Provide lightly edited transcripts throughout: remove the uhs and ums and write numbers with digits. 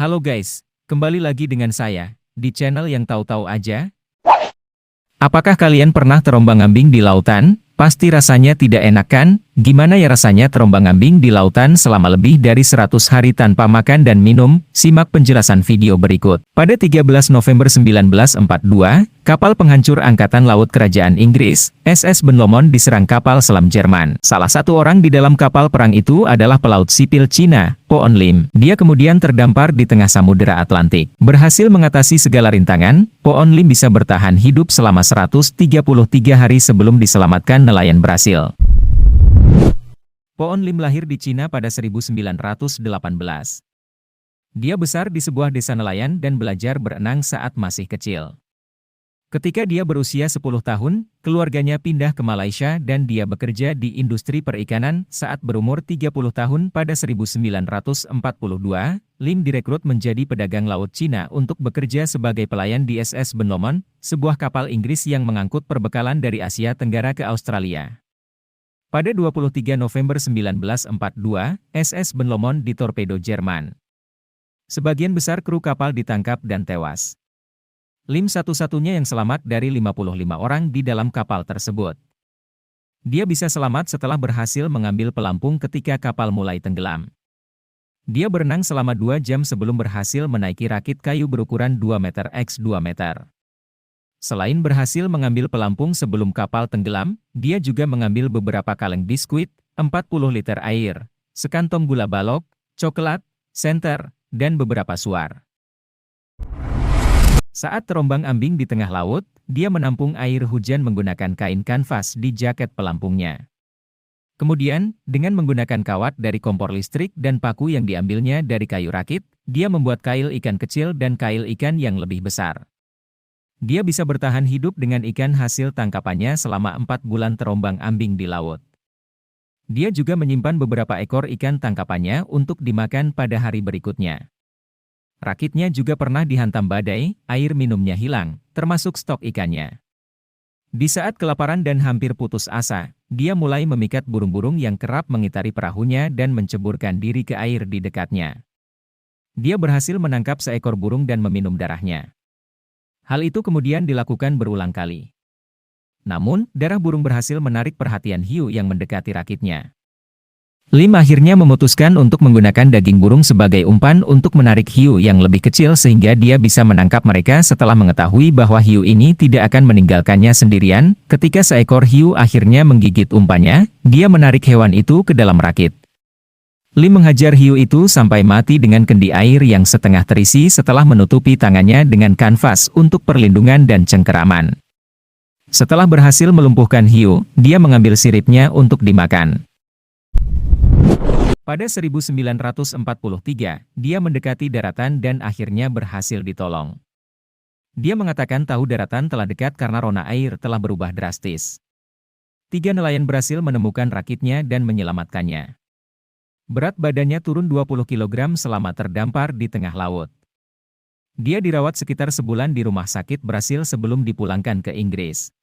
Halo guys, kembali lagi dengan saya, di channel yang tahu-tahu aja. Apakah kalian pernah terombang-ambing di lautan? Pasti rasanya tidak enak kan? Gimana ya rasanya terombang-ambing di lautan selama lebih dari 100 hari tanpa makan dan minum? Simak penjelasan video berikut. Pada 13 November 1942, kapal penghancur Angkatan Laut Kerajaan Inggris, SS Ben Lomond diserang kapal selam Jerman. Salah satu orang di dalam kapal perang itu adalah pelaut sipil Cina, Po On Lim. Dia kemudian terdampar di tengah Samudera Atlantik. Berhasil mengatasi segala rintangan, Po On Lim bisa bertahan hidup selama 133 hari sebelum diselamatkan nelayan berhasil. Po On Lim lahir di Cina pada 1918. Dia besar di sebuah desa nelayan dan belajar berenang saat masih kecil. Ketika dia berusia 10 tahun, keluarganya pindah ke Malaysia dan dia bekerja di industri perikanan. Saat berumur 30 tahun pada 1942, Lim direkrut menjadi pedagang laut Cina untuk bekerja sebagai pelayan di SS Ben Lomond, sebuah kapal Inggris yang mengangkut perbekalan dari Asia Tenggara ke Australia. Pada 23 November 1942, SS Ben Lomond ditorpedo Jerman. Sebagian besar kru kapal ditangkap dan tewas. Lim satu-satunya yang selamat dari 55 orang di dalam kapal tersebut. Dia bisa selamat setelah berhasil mengambil pelampung ketika kapal mulai tenggelam. Dia berenang selama 2 jam sebelum berhasil menaiki rakit kayu berukuran 2 meter x 2 meter. Selain berhasil mengambil pelampung sebelum kapal tenggelam, dia juga mengambil beberapa kaleng biskuit, 40 liter air, sekantong gula balok, coklat, senter, dan beberapa suar. Saat terombang-ambing di tengah laut, dia menampung air hujan menggunakan kain kanvas di jaket pelampungnya. Kemudian, dengan menggunakan kawat dari kompor listrik dan paku yang diambilnya dari kayu rakit, dia membuat kail ikan kecil dan kail ikan yang lebih besar. Dia bisa bertahan hidup dengan ikan hasil tangkapannya selama 4 bulan terombang-ambing di laut. Dia juga menyimpan beberapa ekor ikan tangkapannya untuk dimakan pada hari berikutnya. Rakitnya juga pernah dihantam badai, air minumnya hilang, termasuk stok ikannya. Di saat kelaparan dan hampir putus asa, dia mulai memikat burung-burung yang kerap mengitari perahunya dan menceburkan diri ke air di dekatnya. Dia berhasil menangkap seekor burung dan meminum darahnya. Hal itu kemudian dilakukan berulang kali. Namun, darah burung berhasil menarik perhatian hiu yang mendekati rakitnya. Lim akhirnya memutuskan untuk menggunakan daging burung sebagai umpan untuk menarik hiu yang lebih kecil sehingga dia bisa menangkap mereka setelah mengetahui bahwa hiu ini tidak akan meninggalkannya sendirian. Ketika seekor hiu akhirnya menggigit umpannya, dia menarik hewan itu ke dalam rakit. Lim menghajar hiu itu sampai mati dengan kendi air yang setengah terisi setelah menutupi tangannya dengan kanvas untuk perlindungan dan cengkeraman. Setelah berhasil melumpuhkan hiu, dia mengambil siripnya untuk dimakan. Pada 1943, dia mendekati daratan dan akhirnya berhasil ditolong. Dia mengatakan tahu daratan telah dekat karena rona air telah berubah drastis. 3 nelayan berhasil menemukan rakitnya dan menyelamatkannya. Berat badannya turun 20 kg selama terdampar di tengah laut. Dia dirawat sekitar sebulan di rumah sakit Brasil sebelum dipulangkan ke Inggris.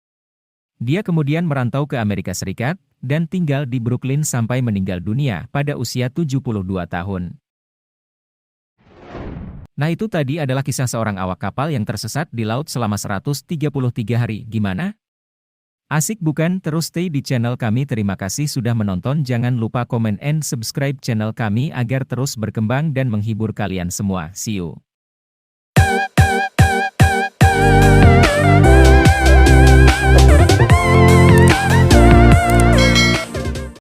Dia kemudian merantau ke Amerika Serikat, dan tinggal di Brooklyn sampai meninggal dunia pada usia 72 tahun. Nah itu tadi adalah kisah seorang awak kapal yang tersesat di laut selama 133 hari. Gimana? Asik bukan? Terus stay di channel kami. Terima kasih sudah menonton. Jangan lupa komen and subscribe channel kami agar terus berkembang dan menghibur kalian semua. See you.